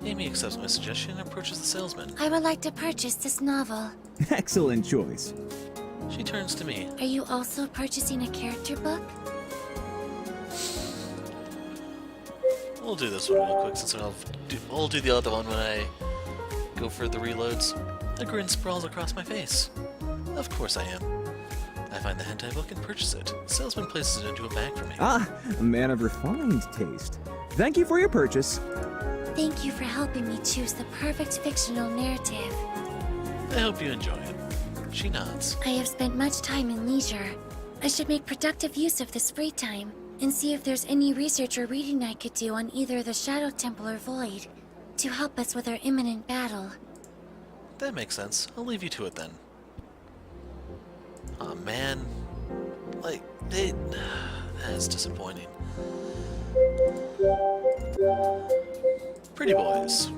Amy accepts my suggestion and approaches the salesman. I would like to purchase this novel. Excellent choice. She turns to me. Are you also purchasing a character book? We'll do this one real quick since I'll do the other one when I go for the reloads. A grin sprawls across my face. Of course I am. I find the hentai book and purchase it. The salesman places it into a bag for me. Ah, a man of refined taste. Thank you for your purchase. Thank you for helping me choose the perfect fictional narrative. I hope you enjoy it. She nods. I have spent much time in leisure. I should make productive use of this free time and see if there's any research or reading I could do on either the Shadow Temple or Void to help us with our imminent battle. That makes sense. I'll leave you to it then. Aw, man. Like, that's disappointing. Pretty boys.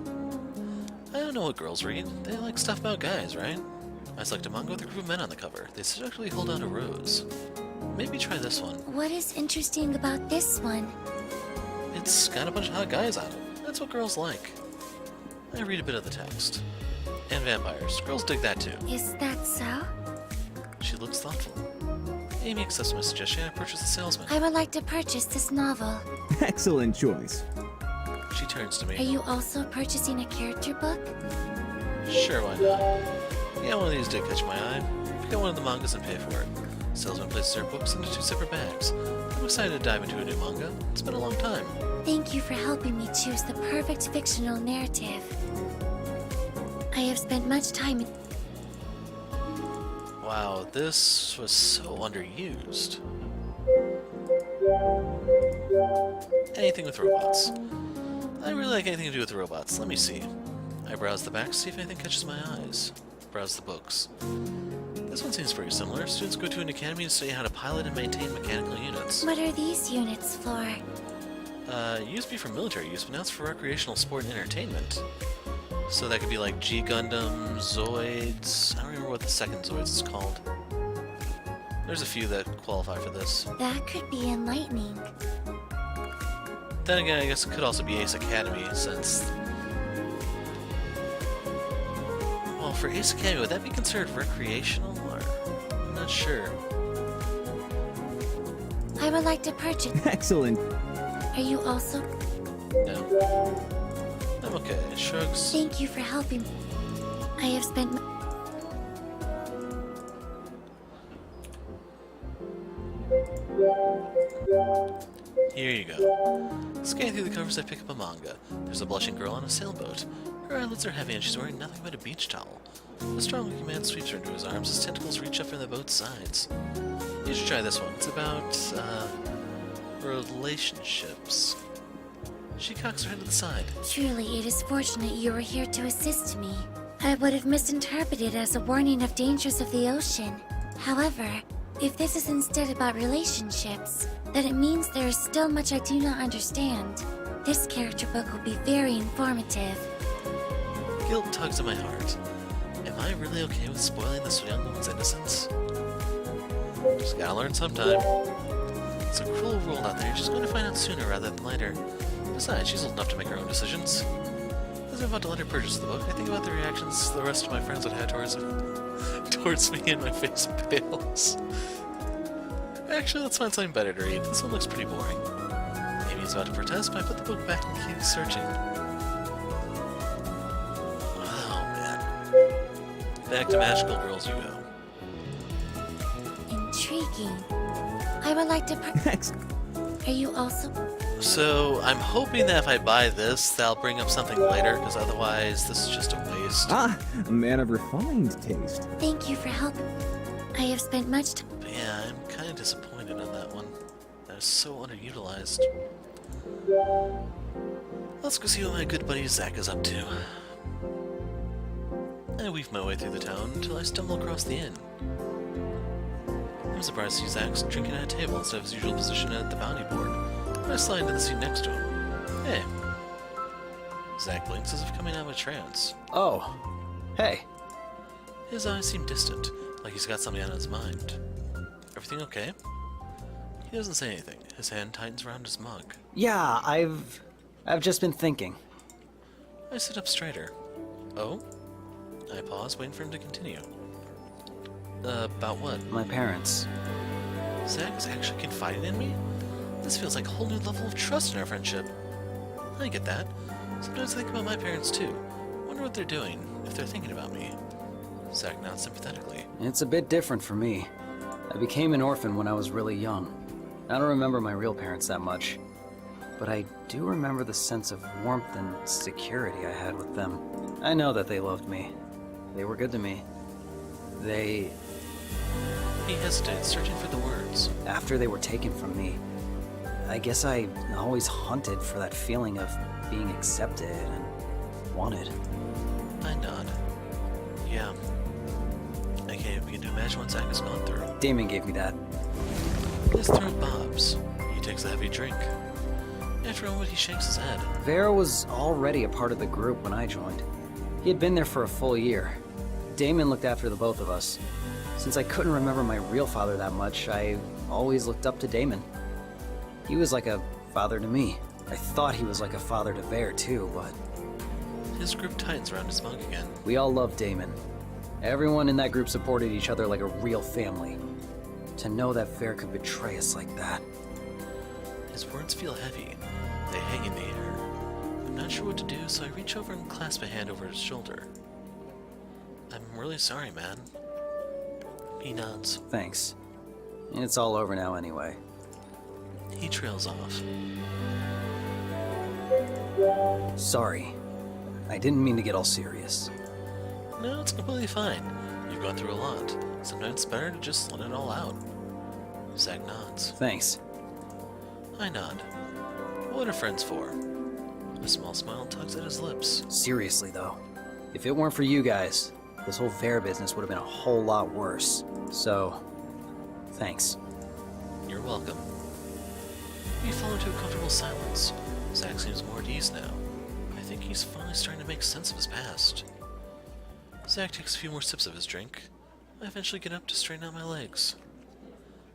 I don't know what girls read. They like stuff about guys, right? I select a manga with a group of men on the cover. They seductively hold out a rose. Maybe try this one. What is interesting about this one? It's got a bunch of hot guys on it. That's what girls like. I read a bit of the text. And vampires. Girls dig that too. Is that so? She looks thoughtful. Amy accepts my suggestion and approaches the salesman. I would like to purchase this novel. Excellent choice. She turns to me. Are you also purchasing a character book? Sure, why not? Yeah, one of these did catch my eye. Pick out one of the mangas and pay for it. Salesman places her books into 2 separate bags. I'm excited to dive into a new manga. It's been a long time. Thank you for helping me choose the perfect fictional narrative. I have spent much time in... Wow, this was so underused. Anything with robots. I really like anything to do with robots. Let me see. I browse the back, see if anything catches my eyes. Browse the books. This one seems pretty similar. Students go to an academy to study how to pilot and maintain mechanical units. What are these units for? It used to be for military use, but now it's for recreational sport and entertainment. So that could be like G-Gundam, Zoids... I don't remember what the second Zoids is called. There's a few that qualify for this. That could be enlightening. Then again, I guess it could also be Ace Academy, since... Well, for Ace Academy, would that be considered recreational, or... I'm not sure. I would like to purchase... Excellent. Are you also... No. I'm okay. Shrugs. Thank you for helping me. I have spent... Here you go. Scanning through the covers, I pick up a manga. There's a blushing girl on a sailboat. Her eyelids are heavy and she's wearing nothing but a beach towel. A strong-looking man sweeps her into his arms. His tentacles reach up from the boat's sides. You should try this one. It's about, relationships. She cocks her head to the side. Truly, it is fortunate you were here to assist me. I would have misinterpreted it as a warning of dangers of the ocean. However, if this is instead about relationships, then it means there is still much I do not understand. This character book will be very informative. Guilt tugs at my heart. Am I really okay with spoiling this young woman's innocence? Just gotta learn sometime. It's a cruel world out there. She's going to find out sooner rather than later. Besides, she's old enough to make her own decisions. As I'm about to let her purchase the book, I think about the reactions the rest of my friends would have towards me, and my face pales. Actually, let's find something better to read. This one looks pretty boring. Amy's about to protest, but I put the book back and keep searching. Back to magical girls you go. Intriguing. I would like to Are you also? So, I'm hoping that if I buy this, that'll bring up something later, because otherwise this is just a waste. Ah, a man of refined taste. Thank you for helping. I have spent much time. But yeah, I'm kind of disappointed in that one. That is so underutilized. Let's go see what my good buddy Zack is up to. I weave my way through the town until I stumble across the inn. I'm surprised to see Zack's drinking at a table instead of his usual position at the bounty board. I slide into the seat next to him. Hey. Zack blinks as if coming out of a trance. Oh, hey. His eyes seem distant, like he's got something on his mind. Everything okay? He doesn't say anything. His hand tightens around his mug. Yeah, I've just been thinking. I sit up straighter. Oh? I pause, waiting for him to continue. About what? My parents. Zack is actually confiding in me? This feels like a whole new level of trust in our friendship. I get that. Sometimes I think about my parents too. Wonder what they're doing, if they're thinking about me. Zack nods sympathetically. It's a bit different for me. I became an orphan when I was really young. I don't remember my real parents that much. But I do remember the sense of warmth and security I had with them. I know that they loved me. They were good to me. They... He hesitated, searching for the words. After they were taken from me, I guess I always hunted for that feeling of being accepted and wanted. I nod. Yeah. I can't even begin to imagine what Zack has gone through. Damon gave me that. His throat bobs. He takes a heavy drink. After a moment, he shakes his head. Vera was already a part of the group when I joined. He had been there for a full year. Damon looked after the both of us. Since I couldn't remember my real father that much, I always looked up to Damon. He was like a father to me. I thought he was like a father to Vera too, but... His grip tightens around his mug again. We all loved Damon. Everyone in that group supported each other like a real family. To know that Vera could betray us like that. His words feel heavy. They hang in the air. I'm not sure what to do, so I reach over and clasp a hand over his shoulder. I'm really sorry, man. He nods. Thanks. It's all over now anyway. He trails off. Sorry. I didn't mean to get all serious. No, it's completely fine. You've gone through a lot. Sometimes it's better to just let it all out. Zack nods. Thanks. I nod. What are friends for? A small smile tugs at his lips. Seriously though, if it weren't for you guys, this whole Vera business would have been a whole lot worse. So, thanks. You're welcome. We fall into a comfortable silence. Zack seems more at ease now. I think he's finally starting to make sense of his past. Zack takes a few more sips of his drink. I eventually get up to straighten out my legs.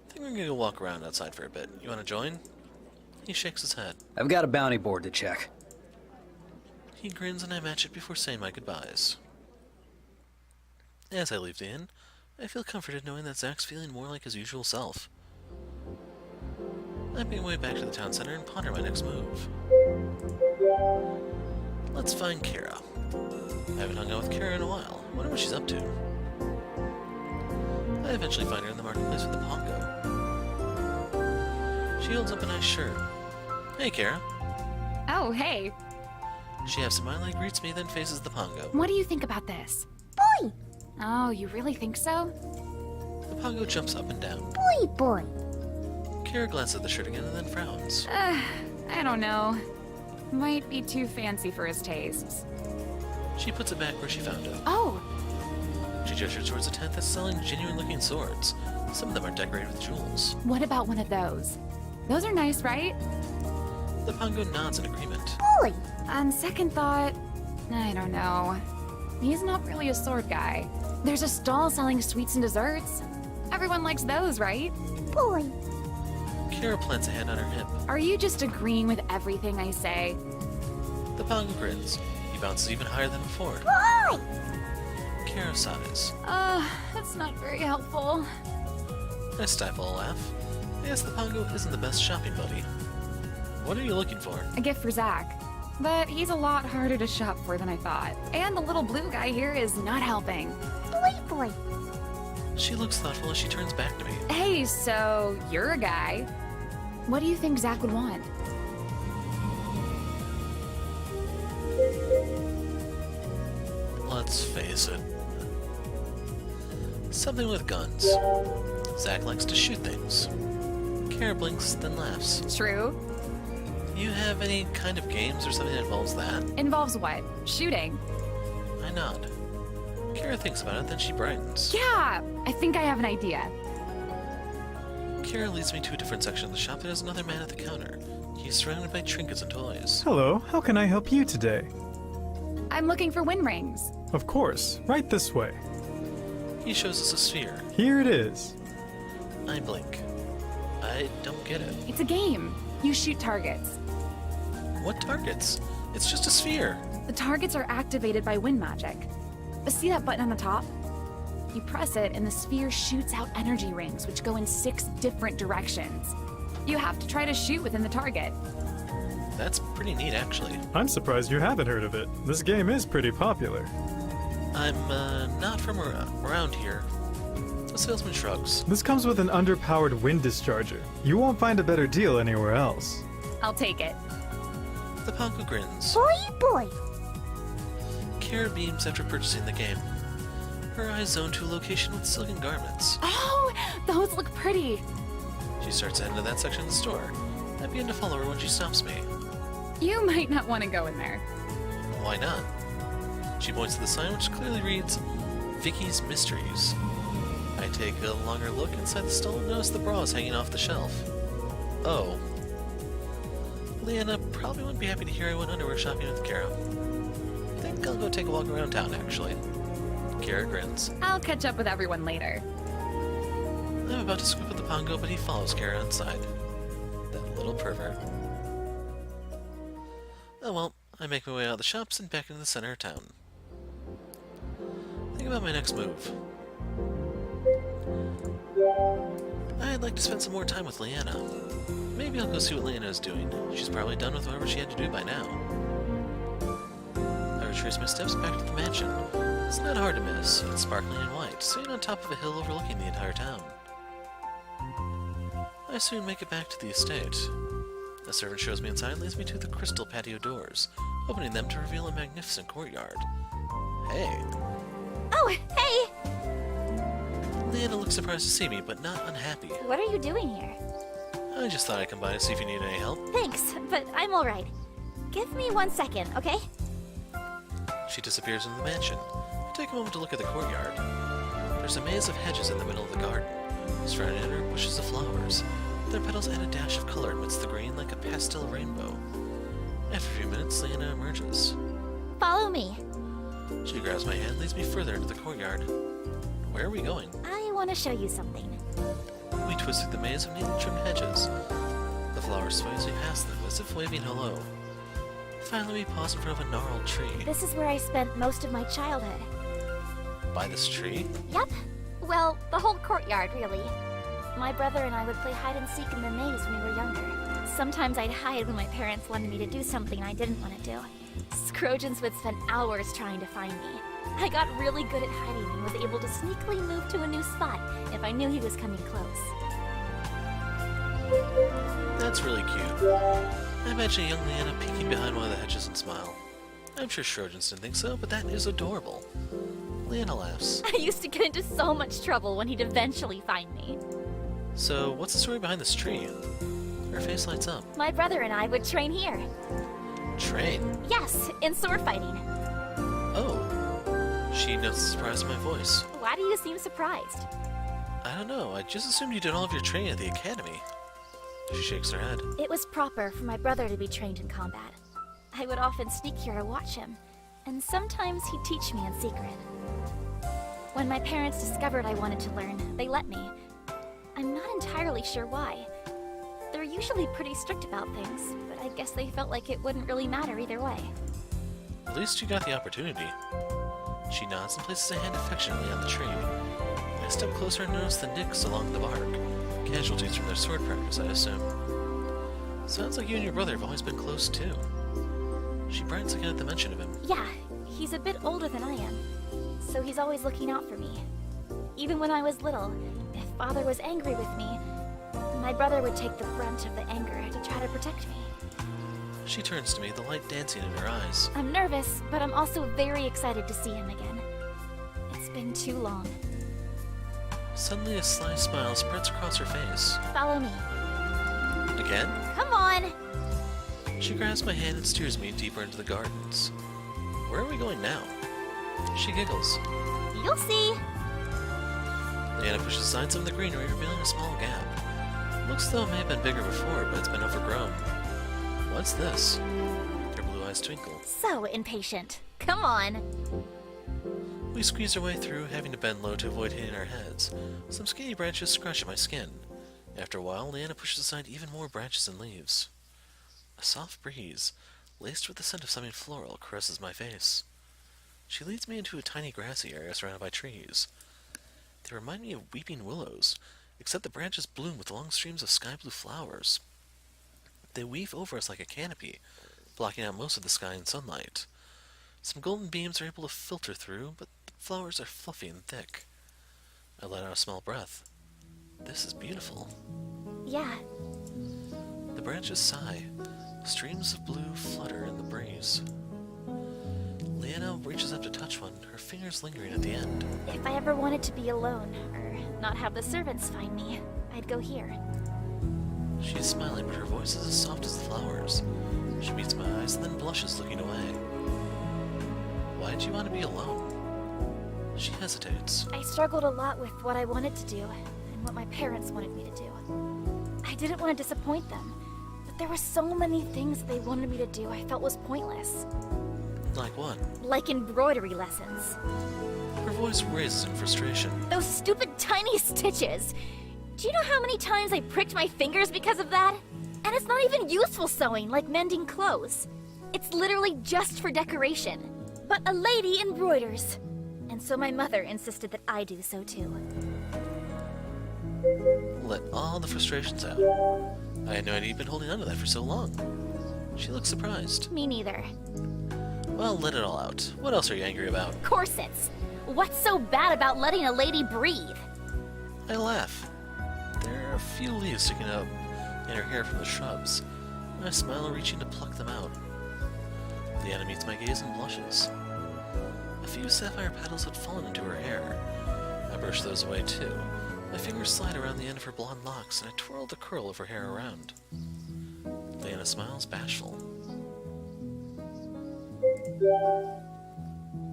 I think we're gonna go walk around outside for a bit. You wanna join? He shakes his head. I've got a bounty board to check. He grins and I match it before saying my goodbyes. As I leave the inn, I feel comforted knowing that Zack's feeling more like his usual self. I make my way back to the town center and ponder my next move. Let's find Kara. I haven't hung out with Kara in a while. Wonder what she's up to. I eventually find her in the marketplace with the Pongo. She holds up a nice shirt. Hey, Kara. Oh, hey. She absentmindedly greets me, then faces the Pongo. What do you think about this? Boy! Oh, you really think so? The Pongo jumps up and down. Boy! Kara glances at the shirt again and then frowns. I don't know. Might be too fancy for his tastes. She puts it back where she found it. Oh! She gestures towards a tent that's selling genuine-looking swords. Some of them are decorated with jewels. What about one of those? Those are nice, right? The Pongo nods in agreement. Boy! On second thought, I don't know. He's not really a sword guy. There's a stall selling sweets and desserts. Everyone likes those, right? Boy! Kara plants a hand on her hip. Are you just agreeing with everything I say? The Pongo grins. He bounces even higher than before. Boy! Kara sighs. That's not very helpful. I stifle a laugh. I guess the Pongo isn't the best shopping buddy. What are you looking for? A gift for Zack. But he's a lot harder to shop for than I thought. And the little blue guy here is not helping. Boy! boy. She looks thoughtful as she turns back to me. Hey, so you're a guy. What do you think Zack would want? Let's face it. Something with guns. Zack likes to shoot things. Kara blinks, then laughs. True. You have any kind of games or something that involves that? Involves what? Shooting. I nod. Kara thinks about it, then she brightens. Yeah, I think I have an idea. Kara leads me to a different section of the shop that has another man at the counter. He's surrounded by trinkets and toys. Hello, how can I help you today? I'm looking for wind rings. Of course, right this way. He shows us a sphere. Here it is. I blink. I don't get it. It's a game. You shoot targets. What targets? It's just a sphere. The targets are activated by wind magic. See that button on the top? You press it and the sphere shoots out energy rings which go in 6 different directions. You have to try to shoot within the target. That's pretty neat, actually. I'm surprised you haven't heard of it. This game is pretty popular. I'm, not from around here. The salesman shrugs. This comes with an underpowered wind discharger. You won't find a better deal anywhere else. I'll take it. The Pongo grins. Boy. Kara beams after purchasing the game. Her eyes zone to a location with silken garments. Oh, those look pretty. She starts heading to that section of the store. I begin to follow her when she stops me. You might not want to go in there. Why not? She points to the sign which clearly reads, Vicky's Mysteries. I take a longer look inside the stall and notice the bras hanging off the shelf. Oh. Leanna probably wouldn't be happy to hear I went underwear shopping with Kara. I think I'll go take a walk around town, actually. Kara grins. I'll catch up with everyone later. I'm about to scoop up the Pongo, but he follows Kara inside. That little pervert. Oh well, I make my way out of the shops and back into the center of town. Think about my next move. I'd like to spend some more time with Leanna. Maybe I'll go see what Leanna is doing. She's probably done with whatever she had to do by now. I retrace my steps back to the mansion. It's not hard to miss. It's sparkling and white, sitting on top of a hill overlooking the entire town. I soon make it back to the estate. A servant shows me inside and leads me to the crystal patio doors, opening them to reveal a magnificent courtyard. Hey! Oh, hey! Leanna looks surprised to see me, but not unhappy. What are you doing here? I just thought I'd come by to see if you need any help. Thanks, but I'm alright. Give me 1 second, okay? She disappears into the mansion. I take a moment to look at the courtyard. There's a maze of hedges in the middle of the garden. Surrounded are bushes of flowers. Their petals add a dash of color amidst the green like a pastel rainbow. After a few minutes, Leanna emerges. Follow me. She grabs my hand and leads me further into the courtyard. Where are we going? I want to show you something. We twist through the maze of neatly trimmed hedges. The flowers sway as we pass them, as if waving hello. Finally, we pause in front of a gnarled tree. This is where I spent most of my childhood. By this tree? Yep. Well, the whole courtyard, really. My brother and I would play hide and seek in the maze when we were younger. Sometimes I'd hide when my parents wanted me to do something I didn't want to do. Scrogans would spend hours trying to find me. I got really good at hiding and was able to sneakily move to a new spot if I knew he was coming close. That's really cute. I imagine a young Leanna peeking behind one of the hedges and smile. I'm sure Trojans didn't think so, but that is adorable. Leanna laughs. I used to get into so much trouble when he'd eventually find me. So, what's the story behind this tree? Her face lights up. My brother and I would train here. Train? Yes, in sword fighting. Oh. She notes the surprise in my voice. Why do you seem surprised? I don't know, I just assumed you did all of your training at the academy. She shakes her head. It was proper for my brother to be trained in combat. I would often sneak here to watch him, and sometimes he'd teach me in secret. When my parents discovered I wanted to learn, they let me. I'm not entirely sure why. They're usually pretty strict about things, but I guess they felt like it wouldn't really matter either way. At least you got the opportunity. She nods and places a hand affectionately on the tree. I step closer and notice the nicks along the bark. Casualties from their sword practice, I assume. Sounds like you and your brother have always been close, too. She brightens again at the mention of him. Yeah, he's a bit older than I am, so he's always looking out for me. Even when I was little, if Father was angry with me, my brother would take the brunt of the anger to try to protect me. She turns to me, the light dancing in her eyes. I'm nervous, but I'm also very excited to see him again. It's been too long. Suddenly, a sly smile spreads across her face. Follow me. Again? Come on! She grabs my hand and steers me deeper into the gardens. Where are we going now? She giggles. You'll see. Leanna pushes aside some of the greenery, revealing a small gap. Looks though it may have been bigger before, but it's been overgrown. What's this? Her blue eyes twinkle. So impatient. Come on. We squeeze our way through, having to bend low to avoid hitting our heads. Some skinny branches scratch at my skin. After a while, Leanna pushes aside even more branches and leaves. A soft breeze, laced with the scent of something floral, caresses my face. She leads me into a tiny grassy area surrounded by trees. They remind me of weeping willows, except the branches bloom with long streams of sky-blue flowers. They weave over us like a canopy, blocking out most of the sky and sunlight. Some golden beams are able to filter through, but the flowers are fluffy and thick. I let out a small breath. This is beautiful. Yeah. The branches sigh. Streams of blue flutter in the breeze. Leanna reaches up to touch one, her fingers lingering at the end. If I ever wanted to be alone, or not have the servants find me, I'd go here. She's smiling, but her voice is as soft as the flowers. She meets my eyes and then blushes, looking away. Why'd you want to be alone? She hesitates. I struggled a lot with what I wanted to do, and what my parents wanted me to do. I didn't want to disappoint them, but there were so many things they wanted me to do I felt was pointless. Like what? Like embroidery lessons. Her voice raises in frustration. Those stupid tiny stitches! Do you know how many times I pricked my fingers because of that? And it's not even useful sewing, like mending clothes. It's literally just for decoration. But a lady embroiders. And so my mother insisted that I do so too. Let all the frustrations out. I had no idea you'd been holding on to that for so long. She looks surprised. Me neither. Well, let it all out. What else are you angry about? Corsets! What's so bad about letting a lady breathe? I laugh. There are a few leaves sticking up in her hair from the shrubs. I smile, reaching to pluck them out. Leanna meets my gaze and blushes. A few sapphire petals had fallen into her hair. I brush those away too. My fingers slide around the end of her blonde locks, and I twirl the curl of her hair around. Leanna smiles, bashful.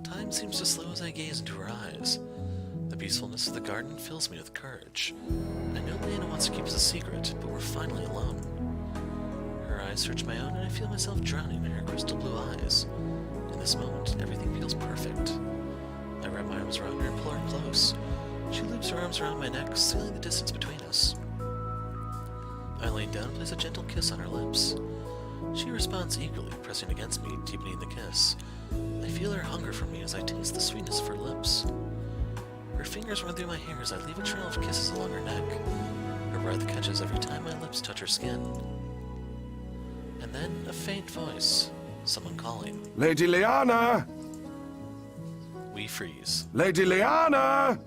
Time seems to slow as I gaze into her eyes. The peacefulness of the garden fills me with courage. I know Leanna wants to keep us a secret, but we're finally alone. Her eyes search my own, and I feel myself drowning in her crystal blue eyes. In this moment, everything feels perfect. I wrap my arms around her and pull her close. She loops her arms around my neck, sealing the distance between us. I lean down and place a gentle kiss on her lips. She responds eagerly, pressing against me, deepening the kiss. I feel her hunger for me as I taste the sweetness of her lips. Her fingers run through my hair as I leave a trail of kisses along her neck. Her breath catches every time my lips touch her skin. And then a faint voice. Someone calling. Lady Leanna! We freeze. Lady Leanna!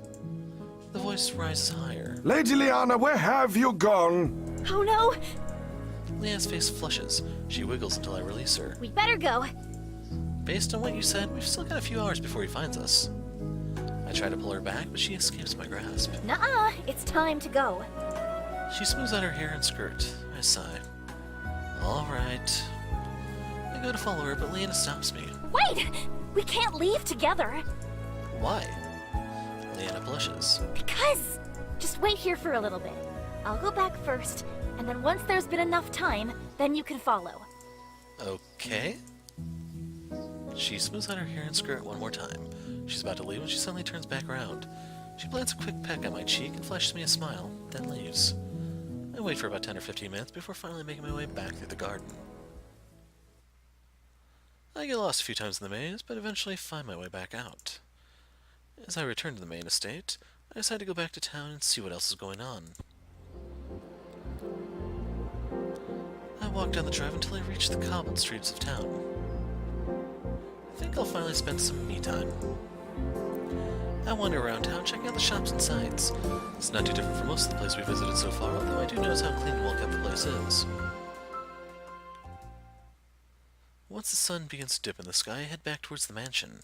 The voice rises higher. Lady Leanna, where have you gone? Oh no! Leanna's face flushes. She wiggles until I release her. We better go. Based on what you said, we've still got a few hours before he finds us. I try to pull her back, but she escapes my grasp. Nuh-uh, it's time to go. She smooths out her hair and skirt. I sigh. All right. I go to follow her, but Leanna stops me. Wait! We can't leave together. Why? Leanna blushes. Because! Just wait here for a little bit. I'll go back first, and then once there's been enough time, then you can follow. Okay. She smooths out her hair and skirt one more time. She's about to leave when she suddenly turns back around. She plants a quick peck on my cheek and flashes me a smile, then leaves. I wait for about 10 or 15 minutes before finally making my way back through the garden. I get lost a few times in the maze, but eventually find my way back out. As I return to the main estate, I decide to go back to town and see what else is going on. I walk down the drive until I reach the cobbled streets of town. I think I'll finally spend some me time. I wander around town checking out the shops and sights. It's not too different from most of the places we've visited so far, although I do notice how clean and well kept the place is. Once the sun begins to dip in the sky, I head back towards the mansion.